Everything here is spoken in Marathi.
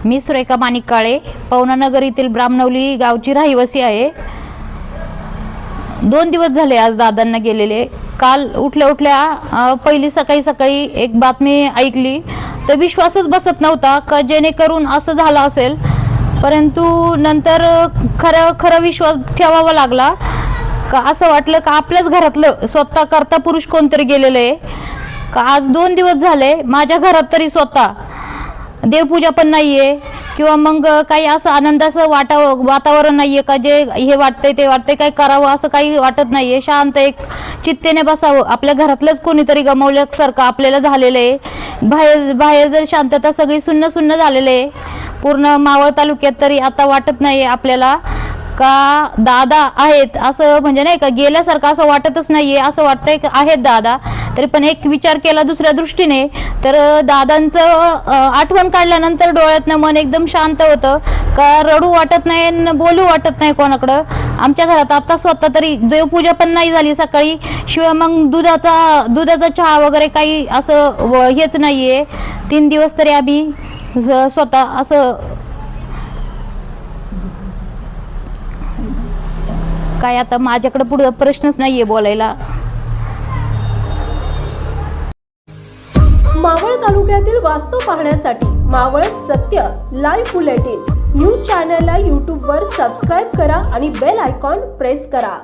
मी सुरेखा माणिक काळे पवनानगर येथील ब्राह्मणवली गावची रहिवासी आहे। 2 दिवस झाले आज दादांना गेलेले। काल उठल्या पहिली सकाळी एक बातमी ऐकली तर विश्वासच बसत नव्हता का जेणेकरून असं झालं असेल, परंतु नंतर खरं विश्वास ठेवावा लागला का असं वाटलं का आपल्याच घरातलं स्वतः करता पुरुष कोणतरी गेलेलं आहे का। आज 2 दिवस झाले माझ्या घरात तरी स्वतः देवपूजा पण नाहीये किंवा मग काही असं आनंदाचं वातावरण नाहीये का जे हे वाटतंय ते वाटतंय काही करावं असं काही वाटत नाहीये। शांत एक चित्तेने बसावं, आपल्या घरातलंच कोणीतरी गमावल्यासारखं आपल्याला झालेलं आहे। बाहेर जर शांतता सगळी सुन्न झालेलं आहे। पूर्ण मावळ तालुक्यात तरी आता वाटत नाही आपल्याला का दादा आहेत असं, म्हणजे नाही का गेल्यासारखं असं वाटतच नाहीये। असं वाटतंय की आहेत दादा, तरी पण एक विचार केला दुसऱ्या दृष्टीने तर दादांचं आठवण काढल्यानंतर डोळ्यातनं मन एकदम शांत होतं का रडू वाटत नाही, बोलू वाटत नाही कोणाकडं। आमच्या घरात आता स्वतः तरी देवपूजा पण नाही झाली सकाळी, शिवाय मग दुधाचा चहा वगैरे काही असं हेच नाहीये। 3 दिवस तरी आम्ही स्वतः असं काय आता माझ्याकडे पुढे प्रश्नच नाहीये बोलायला। मावळ तालुक्यातील वास्तव पाहण्यासाठी मावळ सत्य लाईव्ह बुलेटिन न्यूज चॅनलला YouTube वर सबस्क्राईब करा आणि बेल आयकॉन प्रेस करा।